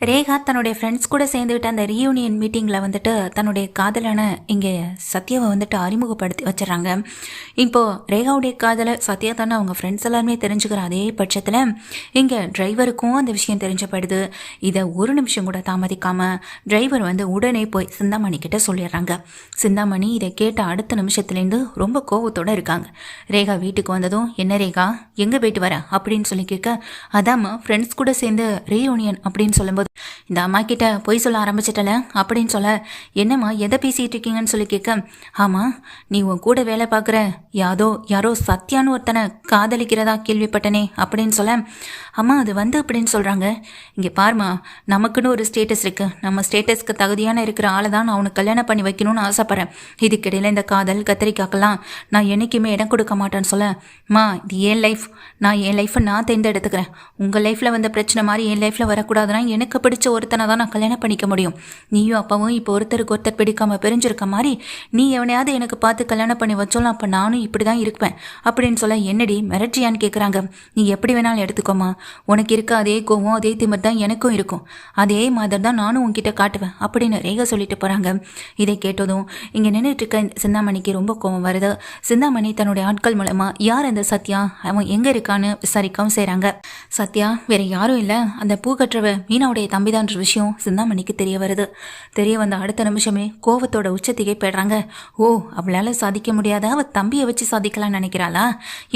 ரேகா தன்னுடைய ஃப்ரெண்ட்ஸ் கூட சேர்ந்துக்கிட்டு அந்த ரீயூனியன் மீட்டிங்கில் வந்துட்டு தன்னுடைய காதலான இங்கே சத்யாவை வந்துட்டு அறிமுகப்படுத்தி வச்சிடறாங்க. இப்போது ரேகாவுடைய காதலை சத்யா தானே அவங்க ஃப்ரெண்ட்ஸ் எல்லாருமே தெரிஞ்சுக்கிற அதே பட்சத்தில் இங்கே டிரைவருக்கும் அந்த விஷயம் தெரிஞ்சப்படுது. இதை ஒரு நிமிஷம் கூட தாமதிக்காமல் டிரைவர் வந்து உடனே போய் சிந்தாமணி கிட்ட சொல்லிடுறாங்க. சிந்தாமணி இதை கேட்ட அடுத்த நிமிஷத்துலேருந்து ரொம்ப கோவத்தோடு இருக்காங்க. ரேகா வீட்டுக்கு வந்ததும், என்ன ரேகா எங்கே போயிட்டு வர அப்படின்னு சொல்லி கேட்க, அதாம்மா ஃப்ரெண்ட்ஸ் கூட சேர்ந்து ரீயூனியன் அப்படின்னு சொல்லும்போது, இந்த அம்மா கிட்ட பொய் சொல்ல ஆரம்பிச்சிட்டல அப்படின்னு சொல்ல, என்னம்மா எதை பேசிகிட்டு இருக்கீங்கன்னு சொல்லி கேட்க, ஆமாம் நீ உன் கூட வேலை பார்க்குற யாரோ சத்யான்னு ஒருத்தனை காதலிக்கிறதா கேள்விப்பட்டனே அப்படின்னு சொல்ல, அம்மா அது வந்து அப்படின்னு சொல்கிறாங்க. இங்கே பாருமா, நமக்குன்னு ஒரு ஸ்டேட்டஸ் இருக்குது, நம்ம ஸ்டேட்டஸ்க்கு தகுதியான இருக்கிற ஆளை தான் நான் அவனுக்கு கல்யாணம் பண்ணி வைக்கணும்னு ஆசைப்பட்றேன். இதுக்கிடையில் இந்த காதல் கத்திரிக்காக்கெல்லாம் நான் என்றைக்குமே இடம் கொடுக்க மாட்டேன்னு சொல்ல, மா இது என் லைஃப், நான் என் லைஃப்பை நான் தேர்ந்தெடுத்துக்கிறேன். உங்கள் லைஃப்பில் வந்த பிரச்சனை மாதிரி என் லைஃப்பில் வரக்கூடாதுன்னா எனக்கு பிடிச்ச ஒருத்தனை தான் நான் கல்யாணம் பண்ணிக்க முடியும். நீயும் அப்பாவும் இப்போ ஒருத்தருக்கு ஒருத்தர் பிடிக்காம பிரிஞ்சிருக்க மாதிரி நீ எவனையாவது எனக்கு பார்த்து கல்யாணம் பண்ணி வச்சோலாம், அப்போ நானும் இப்படி தான் இருப்பேன் அப்படின்னு சொல்ல, என்னடி மிரட்சியான்னு கேட்குறாங்க. நீ எப்படி வேணாலும் எடுத்துக்கோமா, உனக்கு இருக்க அதே கோவம் அதே திமிர் தான் எனக்கும் இருக்கும், அதே மாதிரி தான் நானும் உன்கிட்ட காட்டுவேன் அப்படின்னு ரேகா சொல்லிட்டு போகிறாங்க. இதை கேட்டதும் இங்கே நின்றுட்டு இருக்க சிந்தாமணிக்கு ரொம்ப கோவம் வருது. சிந்தாமணி தன்னுடைய ஆட்கள் மூலமாக யார் அந்த சத்யா, அவன் எங்கே இருக்கான்னு விசாரிக்கவும் செய்கிறாங்க. சத்யா வேற யாரும் இல்லை, அந்த பூ கட்டுறவ மீனாவுடைய தம்பிதான்ற விஷயம் சிந்தாமணிக்கு தெரிய வருது. தெரிய வந்த அடுத்த நிமிஷமே கோவத்தோட உச்சத்திகை போயிடுறாங்க. ஓ, அவளால் சாதிக்க முடியாத அவள் தம்பியை வச்சு சாதிக்கலாம்னு நினைக்கிறாளா?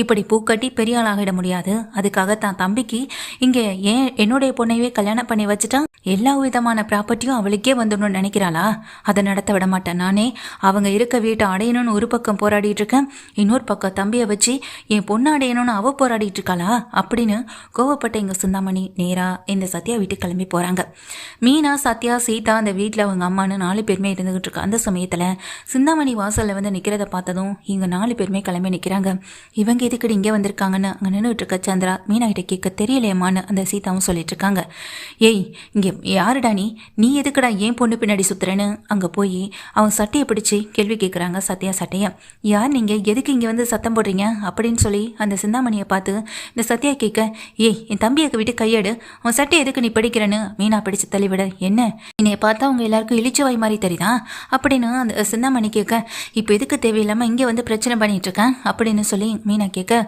இப்படி பூக்கட்டி பெரிய ஆளாகிட முடியாது, அதுக்காக தான் தம்பிக்கு இங்கே ஏன் என்னுடைய பொண்ணையே கல்யாணம் பண்ணி வச்சுட்டா எல்லா விதமான ப்ராப்பர்ட்டியும் அவளுக்கே வந்துடணும்னு நினைக்கிறாளா? அதை நடத்த விட மாட்டேன் நானே. அவங்க இருக்க வீட்டை அடையணும்னு ஒரு பக்கம் போராடிட்டு இருக்கேன், இன்னொரு பக்கம் தம்பியை வச்சு என் பொண்ணு அடையணும்னு அவ போராடிட்டு இருக்காளா அப்படின்னு கோவப்பட்ட இங்க சிந்தாமணி நேரா இந்த சத்யா வீட்டுக்கு கிளம்பி போறாங்க. மீனா, சத்யா, சீதா அந்த வீட்டில் அவங்க அம்மானு 4 பேருமே இருந்துகிட்டு இருக்கு. அந்த சமயத்தில் சிந்தாமணி வாசலில் வந்து நிற்கிறத பார்த்ததும் இங்கே 4 பேருமே கிளம்பி நிற்கிறாங்க. இவங்க எதுக்கடி இங்கே வந்திருக்காங்கன்னு அங்கே நின்றுட்டு இருக்க சந்திரா மீனா கிட்ட கேட்க, தெரியலையம்மான்னு அந்த சீதாவும் சொல்லிட்டு இருக்காங்க. ஏய் இங்கே யாருடா நீ எதுக்குடா ஏன் பொண்ணு பின்னாடி சுத்துறேன்னு அங்கே போய் அவன் சட்டையை பிடிச்சி கேள்வி கேட்குறாங்க. சத்யா சட்டையா, யார் நீங்கள், எதுக்கு இங்கே வந்து சத்தம் போடுறீங்க அப்படின்னு சொல்லி அந்த சிந்தாமணியை பார்த்து இந்த சத்யா கேட்க, ஏய் என் தம்பியை விட்டு கையெடு, அவன் சட்டை எதுக்கு நீ பிடிக்கிறேன்னு மீனா பிடிச்சு தள்ளிவிட, என்ன என்னைய பார்த்தா அவங்க எல்லாருக்கும் இழிச்சுவாய் மாதிரி தெரியுதா அப்படின்னு அந்த சிந்தாமணி கேட்க, இப்போ எதுக்கு தேவையில்லாமல் இங்கே வந்து பிரச்சனை பண்ணிட்டு இருக்கேன் அப்படின்னு சொல்லி மீனா கேட்க,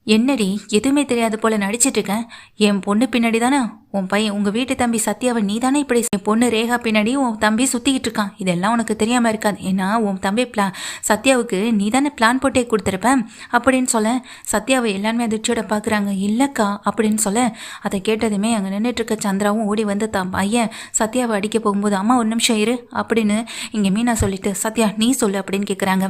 என்னடி எதுவுமே தெரியாது போல நடிச்சிட்டு இருக்கேன், என் பொண்ணு பின்னாடி தானே உன் பையன் உங்கள் வீட்டு தம்பி சத்யாவை நீ தானே இப்படி என் பொண்ணு ரேகா பின்னாடி உன் தம்பி சுற்றிக்கிட்டு இருக்கான், இதெல்லாம் உனக்கு தெரியாமல் இருக்காது, ஏன்னா உன் தம்பி சத்யாவுக்கு நீ தானே பிளான் போட்டே கொடுத்துருப்பேன் அப்படின்னு சொல்ல, சத்யாவை எல்லாருமே அதிர்ச்சியோட பார்க்குறாங்க. இல்லைக்கா அப்படின்னு சொல்ல, அதை கேட்டதுமே அங்கே நின்றுட்டு இருக்க சந்திராவும் ஓடி வந்து தான் பையன் சத்யாவை அடிக்க போகும்போது, அம்மா ஒரு நிமிஷம் இரு அப்படின்னு இங்கே மீனா சொல்லிட்டு, சத்யா நீ சொல்லு அப்படின்னு கேட்குறாங்க.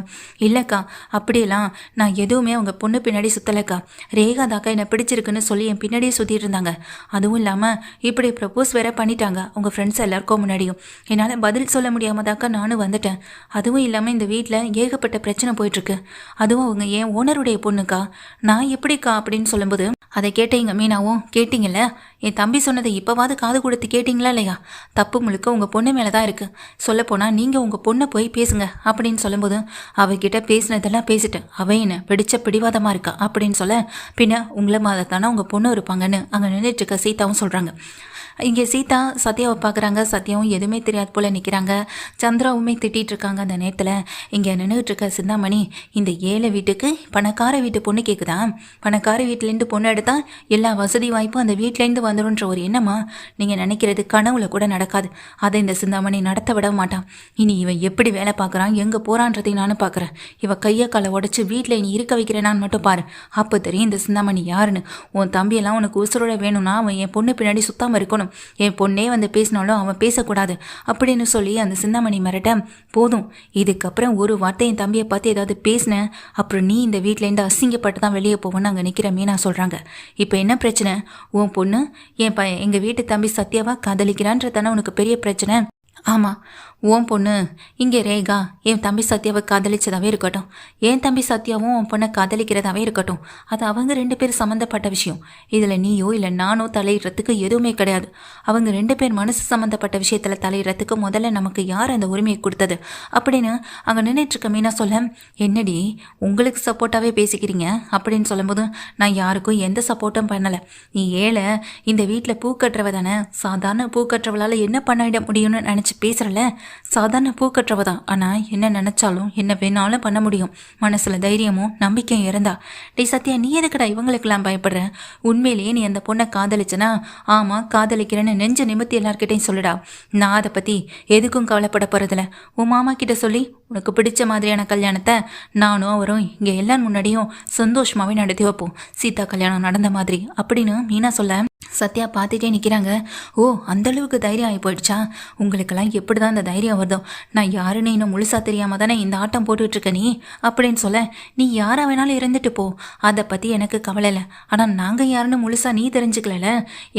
இல்லைக்கா அப்படியெல்லாம் நான் எதுவுமே அவங்க பொண்ணு பின்னாடி சுற்றலைக்கா, ரேகா தாக்கா என்னை பிடிச்சிருக்குன்னு சொல்லி என் பின்னாடியே சுற்றிட்டு இருந்தாங்க, அதுவும் இல்லாமல் இப்படி ப்ரப்போஸ் வேற பண்ணிட்டாங்க உங்கள் ஃப்ரெண்ட்ஸ் எல்லாருக்கும் முன்னாடியும், என்னால் பதில் சொல்ல முடியாமல் தாக்கா நானும் வந்துட்டேன், அதுவும் இல்லாமல் இந்த வீட்டில் ஏகப்பட்ட பிரச்சனை போயிட்டுருக்கு, அதுவும் அவங்க என் ஓனருடைய பொண்ணுக்கா, நான் எப்படிக்கா அப்படின்னு சொல்லும்போது, அதை கேட்டீங்க மீனாவும், கேட்டிங்கல்ல என் தம்பி சொன்னதை இப்போவாது காது கொடுத்து கேட்டிங்களா இல்லையா, தப்பு முழுக்க உங்கள் பொண்ணு மேலே தான் இருக்குது, சொல்லப்போனால் நீங்கள் உங்கள் பொண்ணை போய் பேசுங்க அப்படின்னு சொல்லும்போது, அவகிட்ட பேசினதெல்லாம் பேசிட்டேன், அவ என்ன பிடிச்ச பிடிவாதமாக இருக்கா அப்படின்னு சொல்ல, பின்ன உங்களை மாதிரி தானே உங்கள் பொண்ணு இருப்பாங்கன்னு அங்கே நின்றுட்டு இருக்க சீதாவும் சொல்கிறாங்க. இங்கே சீதா சத்யாவை பார்க்குறாங்க. சத்யாவும் எதுவுமே தெரியாது போல் நிற்கிறாங்க. சந்திராவுமே திட்டிகிட்டு இருக்காங்க. அந்த நேரத்தில் இங்கே நின்றுட்டு இருக்க சிந்தாமணி, இந்த ஏழை வீட்டுக்கு பணக்கார வீட்டு பொண்ணு கேட்குதா, பணக்கார வீட்டிலேருந்து பொண்ணு எடுத்தால் எல்லா வசதி வாய்ப்பும் அந்த வீட்டிலேருந்து வந்துடும்ன்ற ஒரு எண்ணமா, நீங்கள் நினைக்கிறது கனவுல கூட நடக்காது, அதை இந்த சிந்தாமணி நடத்த விட மாட்டான். இனி இவன் எப்படி வேலை பார்க்குறான் எங்கே போகிறான்றதை நானும் பார்க்குறேன், இவன் கையை காலை உடச்சி வீட்டில் நீ இருக்க வைக்கிறேனான்னு மட்டும் பாரு, அப்போ தெரியும் இந்த சிந்தாமணி யாருன்னு. உன் தம்பியெல்லாம் உனக்கு உசுரோட வேணும்னா அவன் என் பொண்ணு பின்னாடி சுத்தாமல் இருக்கணும், என் பொண்ணே வந்து பேசினாலும் அவன் பேசக்கூடாது அப்படின்னு சொல்லி அந்த சிந்தாமணி மிரட்ட, போதும் இதுக்கப்புறம் ஒரு வார்த்தை என் தம்பியை பார்த்து ஏதாவது பேசினேன் அப்புறம் நீ இந்த வீட்டிலேருந்து அசிங்கப்பட்டு தான் வெளியே போவோன்னு அங்கே நிற்கிற மீனா சொல்கிறாங்க. இப்போ என்ன பிரச்சனை, உன் பொண்ணு எங்கள் வீட்டு தம்பி சத்யாவா காதலிக்கிறான்றதானே உனக்கு பெரிய பிரச்சனை, ஆமாம், உன் பொண்ணு இங்கே ரேகா என் தம்பி சத்யாவை காதலிச்சதாவே இருக்கட்டும், என் தம்பி சத்யாவும் உன் பொண்ணை காதலிக்கிறதாவே இருக்கட்டும், அது அவங்க 2 பேர் சம்மந்தப்பட்ட விஷயம். இதில் நீயோ இல்லை நானோ தலையிடுறதுக்கு எதுவுமே கிடையாது. அவங்க 2 பேர் மனசு சம்மந்தப்பட்ட விஷயத்தில் தலையிடுறதுக்கு முதல்ல நமக்கு யார் அந்த உரிமையை கொடுத்தது அப்படின்னு அங்கே நின்றுட்டுருக்க மீனா சொல்ல, என்னடி உங்களுக்கு சப்போர்ட்டாகவே பேசிக்கிறீங்க அப்படின்னு சொல்லும்போது, நான் யாருக்கும் எந்த சப்போர்ட்டும் பண்ணலை. நீ ஏழை, இந்த வீட்டில் பூ கட்டுறவ தானே, சாதாரண பூ கட்டுறவளால் என்ன பண்ணிட முடியும்னு நினச்சி பேசுகிறல, சாதாரண பூ கட்டுறவ தான். ஆனால் என்ன நினச்சாலும் என்ன வேணாலும் பண்ண முடியும். மனசில் தைரியமும் நம்பிக்கையும் இருந்தா. டே சத்யா, நீ எதுக்கடா இவங்களுக்கெல்லாம் பயப்படுற? உண்மையிலேயே நீ அந்த பொண்ணை காதலிச்சனா? ஆமாம் காதலிக்கிறேன்னு நெஞ்ச நிமித்தி எல்லார்கிட்டையும் சொல்லுடா. நான் அதை பற்றி எதுக்கும் கவலைப்பட போகிறதில்ல. உன் மாமா கிட்ட சொல்லி உனக்கு பிடிச்ச மாதிரியான கல்யாணத்தை நானும் அவரும் இங்கே எல்லாரும் முன்னாடியும் சந்தோஷமாகவே நடத்தி வைப்போம், சீதா கல்யாணம் நடந்த மாதிரி அப்படின்னு மீனா சொல்ல, சத்யா பார்த்துட்டே நிற்கிறாங்க. ஓ, அந்தளவுக்கு தைரியம் ஆகி போயிடுச்சா? உங்களுக்கெல்லாம் எப்படி தான் இந்த தைரியம் வருதோ? நான் யாருன்னு இன்னும் முழுசாக தெரியாமல் தானே இந்த ஆட்டம் போட்டுட்ருக்க நீ அப்படின்னு சொல்ல, நீ யாராக வேணாலும் இருந்துட்டு போ, அதை பற்றி எனக்கு கவலை இல்லை. ஆனால் நாங்கள் யாருன்னு முழுசாக நீ தெரிஞ்சுக்கல,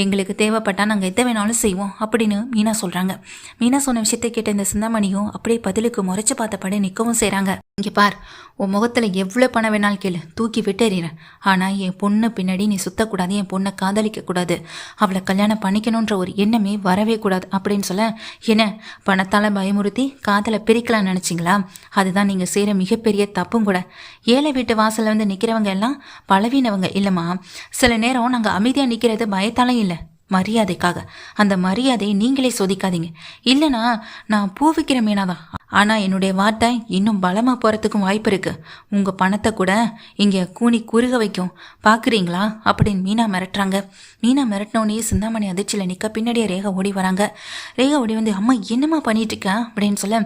எங்களுக்கு தேவைப்பட்டால் நாங்கள் எதை வேணாலும் செய்வோம் அப்படின்னு மீனா சொல்கிறாங்க. மீனா சொன்ன விஷயத்தை கேட்ட இந்த சிந்தாமணியும் அப்படியே பதிலுக்கு முறைச்சு பார்த்தபடி நிற்கவும் செய்கிறாங்க. இங்கே பார், உன் முகத்தில் எவ்வளோ பணம் வேணாலும் கேளு, தூக்கி விட்டுறேன். ஆனால் என் பொண்ணு பின்னாடி நீ சுற்றக்கூடாது, என் பொண்ணை காதலிக்கக்கூடாது, அவளை கல்யாணம் பண்ணிக்கணுன்ற ஒரு எண்ணமே வரவே கூடாது அப்படின்னு சொல்ல, என்ன பணத்தால் பயமுறுத்தி காதலை பிரிக்கலாம்னு நினச்சிங்களா? அதுதான் நீங்கள் செய்கிற மிகப்பெரிய தப்பும் கூட. ஏழை வீட்டு வாசலில் வந்து நிற்கிறவங்க எல்லாம் பலவீனவங்க இல்லைம்மா. சில நேரம் நாங்கள் அமைதியாக நிற்கிறது பயத்தாலும் இல்லை, மரியாதைக்காக. அந்த மரியாதையை நீங்களே சோதிக்காதீங்க. இல்லைனா நான் பூ விற்கிற மீனாதான், ஆனால் என்னுடைய வார்த்தை இன்னும் பலமாக போகிறதுக்கும் வாய்ப்பு இருக்குது. உங்கள் பணத்தை கூட இங்கே கூனி குறுக வைக்கும், பார்க்குறீங்களா அப்படின்னு மீனா மிரட்டுறாங்க. மீனா மிரட்டினோடனே சிந்தாமணி அதிர்ச்சியில் நிற்க பின்னாடியே ரேகா ஓடி வராங்க. ரேகா ஓடி வந்து, அம்மா என்னம்மா பண்ணிட்டுருக்க அப்படின்னு சொல்ல,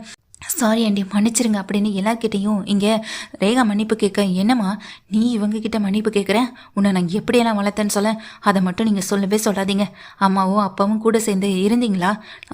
சாரி ஆண்டி மன்னிச்சிருங்க அப்படின்னு எல்லார்கிட்டையும் இங்கே ரேகா மன்னிப்பு கேட்க, என்னம்மா நீ இவங்கக்கிட்ட மன்னிப்பு கேட்குற? உன்னை நான் எப்படியெல்லாம் வளர்த்தேன்னு சொல்ல, அதை மட்டும் நீங்கள் சொல்லவே சொல்லாதீங்க. அம்மாவும் அப்பாவும் கூட சேர்ந்து இருந்தீங்களா?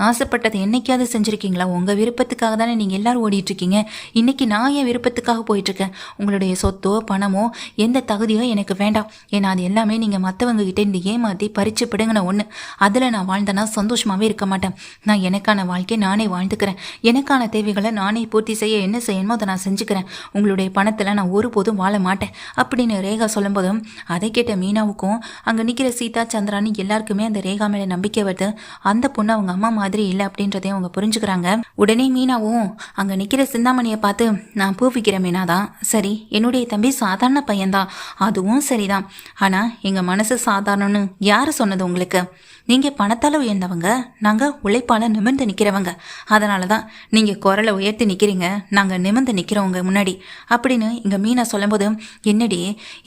ஆசைப்பட்டதை என்னைக்காவது செஞ்சுருக்கீங்களா? உங்கள் விருப்பத்துக்காக தானே நீங்கள் எல்லோரும் ஓடிட்டுருக்கீங்க. இன்றைக்கி நான் என் விருப்பத்துக்காக போயிட்டுருக்கேன். உங்களுடைய சொத்தோ பணமோ எந்த தகுதியோ எனக்கு வேண்டாம். ஏன்னா அது எல்லாமே நீங்கள் மற்றவங்ககிட்ட இந்த ஏமாற்றி பறித்து பிடுங்கின ஒன்று. அதில் நான் வாழ்ந்தேன்னா சந்தோஷமாகவே இருக்க மாட்டேன். நான் எனக்கான வாழ்க்கையை நானே வாழ்ந்துக்கிறேன். எனக்கான தேவைகளை நானே பூர்த்தி செய்ய என்ன செய்யணுமோ அதை நான் செஞ்சுக்கிறேன். உங்களுடைய பணத்தில் நான் ஒருபோதும் வாழ மாட்டேன் அப்படின்னு ரேகா சொல்லும்போதும் அதை கேட்ட மீனாவுக்கும் அங்கே நிற்கிற சீதா சந்திரான்னு எல்லாருக்குமே அந்த ரேகா மேலே நம்பிக்கை வருது. அந்த பொண்ணு அவங்க அம்மா மாதிரி இல்லை அப்படின்றதையும் அவங்க புரிஞ்சுக்கிறாங்க. உடனே மீனாவும் அங்கே நிற்கிற சிந்தாமணியை பார்த்து, நான் பூ விற்கிற மீனா தான் சரி, என்னுடைய தம்பி சாதாரண பையன்தான், அதுவும் சரிதான். ஆனால் எங்கள் மனசு சாதாரணன்னு யார் சொன்னது உங்களுக்கு? நீங்கள் பணத்தால் உயர்ந்தவங்க, நாங்கள் உழைப்பால் நிமிர்ந்து நிற்கிறவங்க. அதனால தான் நீங்கள் குரலை உயர்த்தி நிற்கிறீங்க, நாங்கள் நிமிர்ந்து நிற்கிறவங்க முன்னாடி அப்படின்னு இங்கே மீனா சொல்லும்போது, என்னடி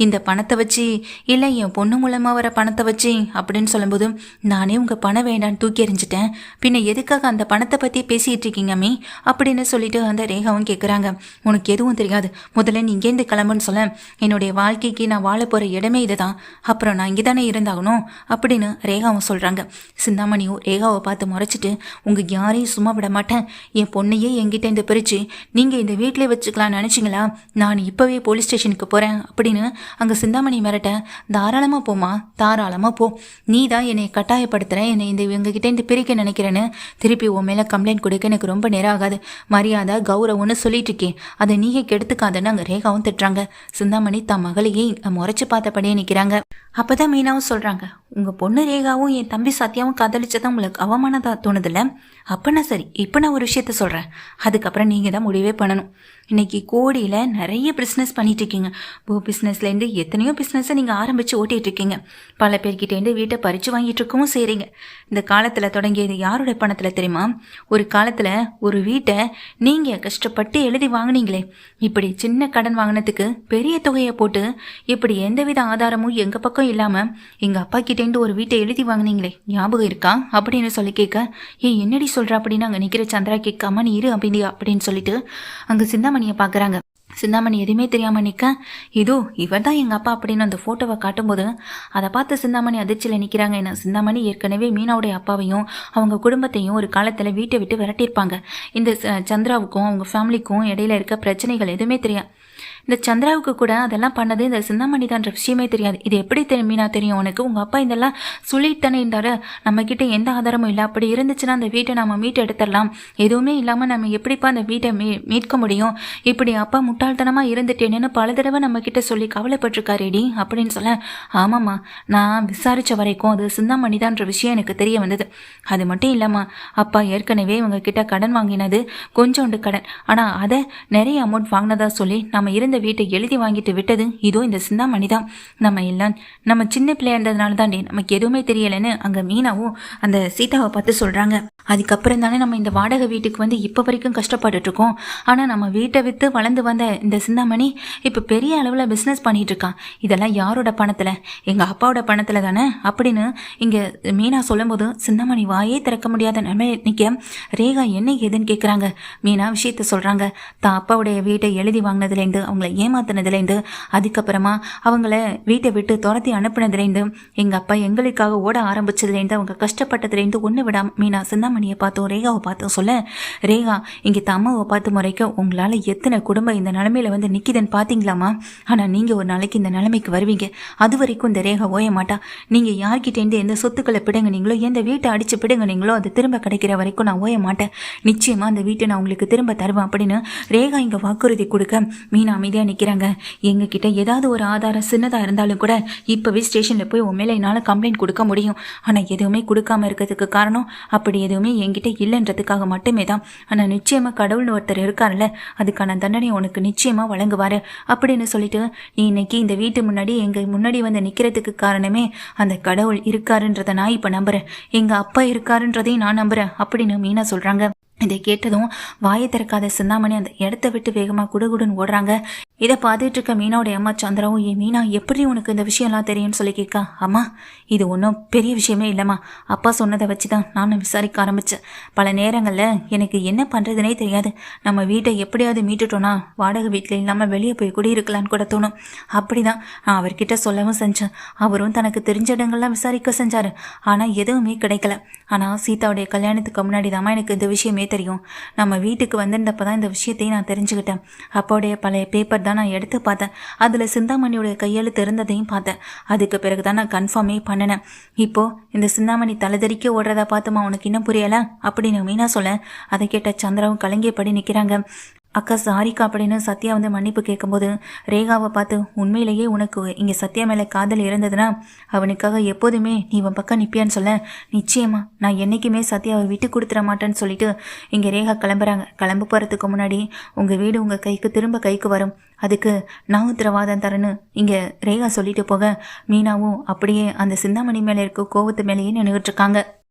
இந்த பணத்தை வச்சு இல்லை என் பொண்ணு மூலமாக வர பணத்தை வச்சு அப்படின்னு சொல்லும்போது, நானே உங்கள் பணம் வேண்டான்னு தூக்கி எறிஞ்சிட்டேன், பின்ன எதுக்காக அந்த பணத்தை பற்றி பேசிகிட்டு இருக்கீங்க மீ அப்படின்னு சொல்லிட்டு அந்த ரேகாவும் கேட்குறாங்க. உனக்கு எதுவும் தெரியாது, முதல்ல நீ இங்கேருந்து கிளம்புன்னு சொல்ல, என்னுடைய வாழ்க்கைக்கு நான் வாழ போகிற இடமே இதுதான், அப்புறம் நான் இங்கே தானே இருந்தாகணும் அப்படின்னு ரேகாவும் சொல்கிறாங்க. சிந்தாமணியும் ரேகாவை பார்த்து முறைச்சிட்டு, உங்க யாரையும் சும்மா விட மாட்டேன், என் பொண்ணையே என்கிட்ட இந்த பிரிச்சு நீங்க இந்த வீட்டிலே வச்சுக்கலாம் நினைச்சிங்களா? நான் இப்பவே போலீஸ் ஸ்டேஷனுக்கு போறேன் அப்படின்னு அங்க சிந்தாமணி மிரட்ட, தாராளமா போமா, தாராளமா போ, நீ தான் என்னை கட்டாயப்படுத்துற, என்னை இந்த இவங்ககிட்ட இந்த பிரிக்க நினைக்கிறேன்னு திருப்பி உன் மேல கம்ப்ளைண்ட் கொடுக்க எனக்கு ரொம்ப நேரம் ஆகாது. மரியாதை கௌரவம்னு சொல்லிட்டு இருக்கேன், அதை நீங்க கெடுத்துக்காதன்னு அங்க ரேகாவும் திட்டுறாங்க. சிந்தாமணி தம் மகளையே முறைச்சு பார்த்தபடியே நிற்கிறாங்க. அப்பதான் மீனாவும் சொல்றாங்க, உங்க பொண்ணு ரேகாவும் என் தம்பி சத்யாவும் காதலிச்சதான் உங்களுக்கு அவமானதா தோணுதில்ல? அப்பனா சரி, இப்போ நான் ஒரு விஷயத்த சொல்கிறேன், அதுக்கப்புறம் நீங்கள் தான் முடிவே பண்ணணும். இன்றைக்கி கோடியில் நிறைய பிஸ்னஸ் பண்ணிகிட்ருக்கீங்க. பூ பிஸ்னஸ்லேருந்து எத்தனையோ பிஸ்னஸை நீங்கள் ஆரம்பித்து ஓட்டிகிட்ருக்கீங்க. பல பேர்கிட்டேருந்து வீட்டை பறித்து வாங்கிட்டு இருக்கவும் செய்கிறீங்க. இந்த காலத்தில் தொடங்கியது யாரோட பணத்தில் தெரியுமா? ஒரு காலத்தில் ஒரு வீட்டை நீங்கள் கஷ்டப்பட்டு எழுதி வாங்கினீங்களே, இப்படி சின்ன கடன் வாங்கினதுக்கு பெரிய தொகையை போட்டு இப்படி எந்தவித ஆதாரமும் எங்கள் பக்கம் இல்லாமல் எங்கள் அப்பா கிட்டேருந்து ஒரு வீட்டை எழுதி வாங்கினீங்களே, ஞாபகம் இருக்கா அப்படின்னு சொல்லி கேட்க, என்னடி சொல்கிற அப்படின்னு அங்கே நிற்கிற சந்திரா கேட்காம நீ இரு அப்படின்னு சொல்லிட்டு அங்கே சிந்தாமணியை பார்க்குறாங்க. சிந்தாமணி எதுவுமே தெரியாமல் நிற்க, இதோ இவர் தான் எங்கள் அப்பா அப்படின்னு அந்த ஃபோட்டோவை காட்டும்போது அதை பார்த்து சிந்தாமணி அதிர்ச்சியில் நிற்கிறாங்க. ஏன்னா சிந்தாமணி ஏற்கனவே மீனாவுடைய அப்பாவையும் அவங்க குடும்பத்தையும் ஒரு காலத்தில் வீட்டை விட்டு விரட்டியிருப்பாங்க. இந்த சந்திராவுக்கும் அவங்க ஃபேமிலிக்கும் இடையில இருக்க பிரச்சனைகள் எதுவுமே தெரியாது. இந்த சந்திராவுக்கு கூட அதெல்லாம் பண்ணது இந்த சிந்தாமணி தான்ற விஷயமே தெரியாது. இது எப்படி மீனா தெரியும் உனக்கு? உங்கள் அப்பா இதெல்லாம் சொல்லிட்டு தானே இருந்தாரு. நம்மக்கிட்ட எந்த ஆதாரமும் இல்லை. அப்படி இருந்துச்சுன்னா அந்த வீட்டை நம்ம மீட்டு எடுத்துடலாம். எதுவுமே இல்லாமல் நம்ம எப்படிப்பா அந்த வீட்டை மீட்க முடியும்? இப்படி அப்பா முட்டாள்தனமாக இருந்துட்டேன்னு பல தடவை நம்மக்கிட்ட சொல்லி கவலைப்பட்டிருக்காரேடி அப்படின்னு சொல்ல, ஆமாம்மா, நான் விசாரித்த வரைக்கும் அது சிந்தாமணி தான்ற விஷயம் எனக்கு தெரிய வந்தது. அது மட்டும் இல்லாமல் அப்பா ஏற்கனவே இவங்க கிட்ட கடன் வாங்கினது கொஞ்சோண்டு கடன். ஆனால் அதை நிறைய அமௌண்ட் வாங்கினதா சொல்லி நம்ம இருந்த வீட்டை எழுதி வாங்கிட்டு விட்டது இதோ இந்த சிந்தாமணி தான். நம்ம சின்ன பிள்ளையா இருந்ததுனால தான் நமக்கு எதுவுமே தெரியலைன்னு அங்கே மீனாவும் அந்த சீதாவை பார்த்து சொல்கிறாங்க. அதுக்கப்புறம் தானே நம்ம இந்த வாடகை வீட்டுக்கு வந்து இப்போ வரைக்கும் கஷ்டப்பட்டுட்ருக்கோம். ஆனால் நம்ம வீட்டை விற்று வளர்ந்து வந்த இந்த சிந்தாமணி இப்போ பெரிய அளவில் பிஸ்னஸ் பண்ணிகிட்டு இருக்கான். இதெல்லாம் யாரோட பணத்தில்? எங்கள் அப்பாவோட பணத்தில் தானே அப்படின்னு இங்கே மீனா சொல்லும்போது சிந்தாமணி வாயே திறக்க முடியாத நிலைமை நிற்க ரேகா என்ன ஏதுன்னு கேட்குறாங்க. மீனா விஷயத்த சொல்கிறாங்க. தான் அப்பாவுடைய வீட்டை எழுதி வாங்கினதுலேருந்து, அவங்கள ஏமாத்தினதுலேருந்து, அதுக்கப்புறமா அவங்கள வீட்டை விட்டு துரத்தி அனுப்புனதுலேருந்து, எங்கள் அப்பா எங்களுக்காக ஓட ஆரம்பிச்சதுலேருந்து, அவங்க கஷ்டப்பட்டதுலேருந்து ஒன்று விடாம மீனா சிந்தாமணியை பார்த்தோம் ரேகாவை பார்த்தோம் சொல்ல, ரேகா இங்கே அம்மாவை பார்த்து முறைக்க உங்களால் எத்தனை குடும்பம் இந்த நிலமையில வந்து நிற்கிதுன்னு பார்த்தீங்களாமா? ஆனால் நீங்கள் ஒரு நாளைக்கு இந்த நிலைமைக்கு வருவீங்க. அது வரைக்கும் இந்த ரேகா ஓய மாட்டா. நீங்கள் யார்கிட்டேருந்து எந்த சொத்துக்களை பிடுங்குனீங்களோ, எந்த வீட்டை அடித்து பிடுங்குனீங்களோ, அது திரும்ப கிடைக்கிற வரைக்கும் நான் ஓய மாட்டேன். நிச்சயமாக அந்த வீட்டை நான் உங்களுக்கு திரும்ப தருவேன் அப்படின்னு ரேகா இங்கே வாக்குறுதி கொடுக்க மீனா அமைதியாக நிற்கிறாங்க. எங்ககிட்ட ஏதாவது ஒரு ஆதாரம் சின்னதாக இருந்தாலும் கூட இப்போவே ஸ்டேஷனில் போய் உன் மேலே என்னால் கம்ப்ளைண்ட் கொடுக்க முடியும். ஆனால் எதுவுமே கொடுக்காம இருக்கிறதுக்கு காரணம் அப்படி எதுவுமே என்கிட்ட இல்லைன்றதுக்காக மட்டுமே தான். ஆனால் நிச்சயமாக கடவுள்னு ஒருத்தர் இருக்கார்ல, அதுக்கான தண்டனை உனக்கு நிச்சயமாக வழங்குவார் அப்படின்னு சொல்லிட்டு, நீ இன்னைக்கு இந்த வீட்டு முன்னாடி எங்கள் முன்னாடி வந்து நிற்கிறதுக்கு காரணமே அந்த கடவுள் இருக்காருன்றதை நான் இப்போ நம்புகிறேன். எங்கள் அப்பா இருக்காருன்றதையும் நான் நம்புகிறேன் அப்படின்னு மீனா சொல்கிறாங்க. இதை கேட்டதும் வாயை திறக்காத சிந்தாமணி அந்த இடத்த விட்டு வேகமாக குடுகுடுன்னு ஓடுறாங்க. இதை பார்த்துட்டு இருக்க மீனாவுடைய அம்மா சந்திராவும், ஏன் மீனா எப்படி உனக்கு இந்த விஷயம்லாம் தெரியும்னு சொல்லி கேட்கா. அம்மா, இது ஒன்றும் பெரிய விஷயமே இல்லைம்மா. அப்பா சொன்னதை வச்சு தான் நானும் விசாரிக்க ஆரம்பித்தேன். பல நேரங்களில் எனக்கு என்ன பண்ணுறதுனே தெரியாது. நம்ம வீட்டை எப்படியாவது மீட்டுட்டோன்னா வாடகை வீட்டில் இல்லாமல் வெளியே போய் குடியிருக்கலான்னு கூட தோணும். அப்படி தான் நான் அவர்கிட்ட சொல்லவும் செஞ்சேன். அவரும் தனக்கு தெரிஞ்ச இடங்கள்லாம் விசாரிக்க செஞ்சார். ஆனால் எதுவுமே கிடைக்கல. ஆனால் சீதாவுடைய கல்யாணத்துக்கு முன்னாடி தான் எனக்கு இந்த விஷயமே தெரியும். நம்ம வீட்டுக்கு வந்திருந்தப்போ தான் இந்த விஷயத்தையும் நான் தெரிஞ்சுக்கிட்டேன். அப்போடைய பழைய பேப்பர் தான் நான் எடுத்து பார்த்தேன். அதில் சிந்தாமணியோடைய கையெழுத்து இருந்ததையும் பார்த்தேன். அதுக்கு பிறகு தான் நான் கன்ஃபார்மே பண்ணினேன். இப்போது இந்த சிந்தாமணி தலைதறிக்க ஓடுறதா பார்த்துமா உனக்கு இன்னும் புரியலை அப்படின்னு மீனா சொல்ல, அதை கேட்ட சந்திராவும் கலங்கியபடி நிற்கிறாங்க. அக்கா சாரிக்கா அப்படின்னு சத்யா வந்து மன்னிப்பு கேட்கும்போது ரேகாவை பார்த்து, உண்மையிலேயே உனக்கு இங்கே சத்யா மேலே காதல் இருந்ததுன்னா அவனுக்காக எப்போதுமே நீ இவன் பக்கம் நிற்பியான்னு சொல்ல, நிச்சயமா நான் என்றைக்குமே சத்யாவை விட்டு கொடுத்துட மாட்டேன்னு சொல்லிட்டு இங்கே ரேகா கிளம்புறாங்க. கிளம்ப போகிறதுக்கு முன்னாடி உங்கள் வீடு உங்கள் கைக்கு திரும்ப கைக்கு வரும், அதுக்கு நான் உத்தரவாதம் தரேன்னு இங்கே ரேகா சொல்லிட்டு போக மீனாவும் அப்படியே அந்த சிந்தாமணி மேலே இருக்க கோவத்து மேலேயே நின்றுட்டு இருக்காங்க.